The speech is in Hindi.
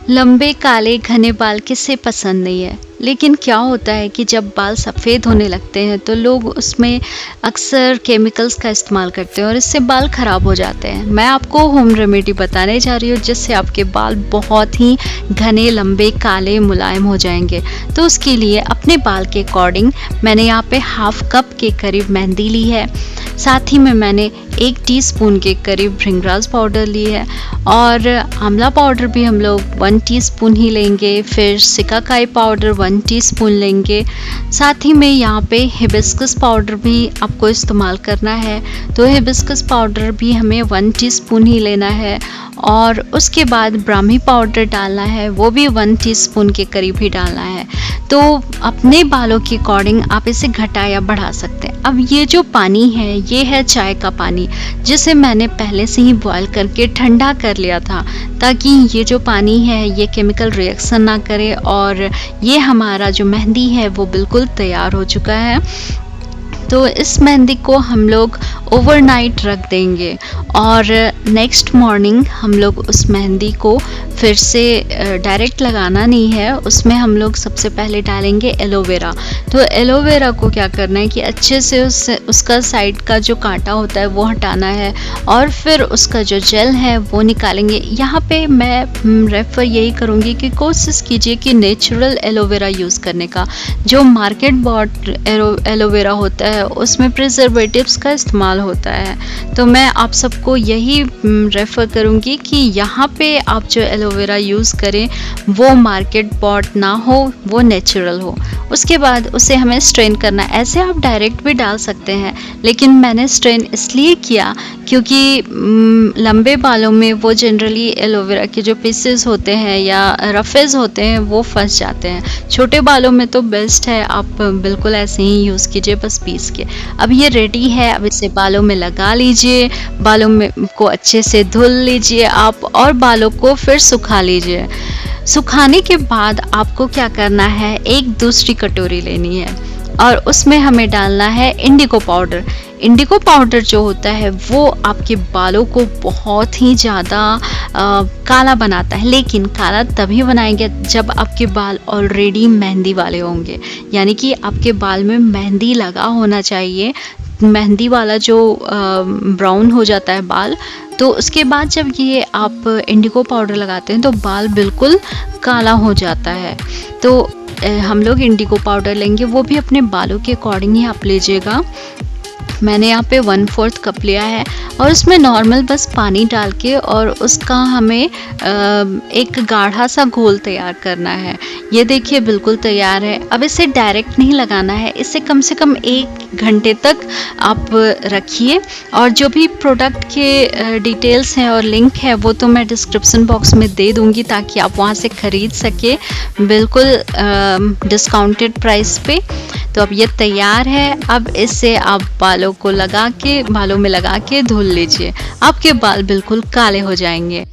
लंबे काले घने बाल किसे पसंद नहीं है। लेकिन क्या होता है कि जब बाल सफ़ेद होने लगते हैं तो लोग उसमें अक्सर केमिकल्स का इस्तेमाल करते हैं और इससे बाल ख़राब हो जाते हैं। मैं आपको होम रेमेडी बताने जा रही हूँ जिससे आपके बाल बहुत ही घने लंबे काले मुलायम हो जाएंगे। तो उसके लिए अपने बाल के अकॉर्डिंग मैंने यहाँ पे हाफ कप के करीब मेहंदी ली है। साथ ही में मैंने 1 टीस्पून के करीब भृंगराज पाउडर ली है और आंवला पाउडर भी हम लोग 1 टीस्पून ही लेंगे। फिर सिकाकाई पाउडर 1 टीस्पून लेंगे। साथ ही में यहाँ पे हिबिस्कस पाउडर भी आपको इस्तेमाल करना है, तो हिबिस्कस पाउडर भी हमें 1 टीस्पून ही लेना है। और उसके बाद ब्राह्मी पाउडर डालना है, वो भी 1 टीस्पून के करीब ही डालना है। तो अपने बालों के अकॉर्डिंग आप इसे घटा या बढ़ा सकते हैं। अब ये जो पानी है ये है चाय का पानी, जिसे मैंने पहले से ही बॉयल करके ठंडा कर लिया था ताकि ये जो पानी है ये केमिकल रिएक्शन ना करे। और ये हमारा जो मेहंदी है वो बिल्कुल तैयार हो चुका है। तो इस मेहंदी को हम लोग ओवरनाइट रख देंगे और नेक्स्ट मॉर्निंग हम लोग उस मेहंदी को फिर से डायरेक्ट लगाना नहीं है, उसमें हम लोग सबसे पहले डालेंगे एलोवेरा। तो एलोवेरा को क्या करना है कि अच्छे से उसका साइड का जो कांटा होता है वो हटाना है और फिर उसका जो जेल है वो निकालेंगे। यहाँ पे मैं रेफ़र यही करूँगी कि कोशिश कीजिए कि नेचुरल एलोवेरा यूज़ करने का। जो मार्केट बॉट एलोवेरा होता है उसमें प्रिजर्वेटिव्स का इस्तेमाल होता है। तो मैं आप सबको यही रेफ़र करूँगी कि यहाँ पे आप जो एलोवेरा यूज़ करें वो मार्केट बॉट ना हो, वो नेचुरल हो। उसके बाद उसे हमें स्ट्रेन करना है। ऐसे आप डायरेक्ट भी डाल सकते हैं, लेकिन मैंने स्ट्रेन इसलिए किया क्योंकि लंबे बालों में वो जनरली एलोवेरा के जो पीसेस होते हैं या रफेज होते हैं वो फंस जाते हैं। छोटे बालों में तो बेस्ट है, आप बिल्कुल ऐसे ही यूज़ कीजिए बस पीस के। अब ये रेडी है, अब इसे बालों में लगा लीजिए, बालों में को अच्छे से धुल लीजिए आप और बालों को फिर सुखा लीजिए। सुखाने के बाद आपको क्या करना है, एक दूसरी कटोरी लेनी है और उसमें हमें डालना है इंडिगो पाउडर। इंडिगो पाउडर जो होता है वो आपके बालों को बहुत ही ज़्यादा काला बनाता है, लेकिन काला तभी बनाएंगे जब आपके बाल ऑलरेडी मेहंदी वाले होंगे, यानी कि आपके बाल में मेहंदी लगा होना चाहिए। मेहंदी वाला जो ब्राउन हो जाता है बाल, तो उसके बाद जब ये आप इंडिगो पाउडर लगाते हैं तो बाल बिल्कुल काला हो जाता है। तो हम लोग इंडिगो पाउडर लेंगे, वो भी अपने बालों के अकॉर्डिंग ही आप लीजिएगा। मैंने यहाँ पे 1/4 कप लिया है और उसमें नॉर्मल बस पानी डाल के और उसका हमें एक गाढ़ा सा घोल तैयार करना है। ये देखिए बिल्कुल तैयार है। अब इसे डायरेक्ट नहीं लगाना है, इसे कम से कम 1 घंटे तक आप रखिए। और जो भी प्रोडक्ट के डिटेल्स हैं और लिंक है वो तो मैं डिस्क्रिप्शन बॉक्स में दे दूँगी ताकि आप वहाँ से ख़रीद सके बिल्कुल डिस्काउंटेड प्राइस पे। तो अब ये तैयार है। अब इससे आप बालों में लगा के धुल लीजिए, आपके बाल बिल्कुल काले हो जाएंगे।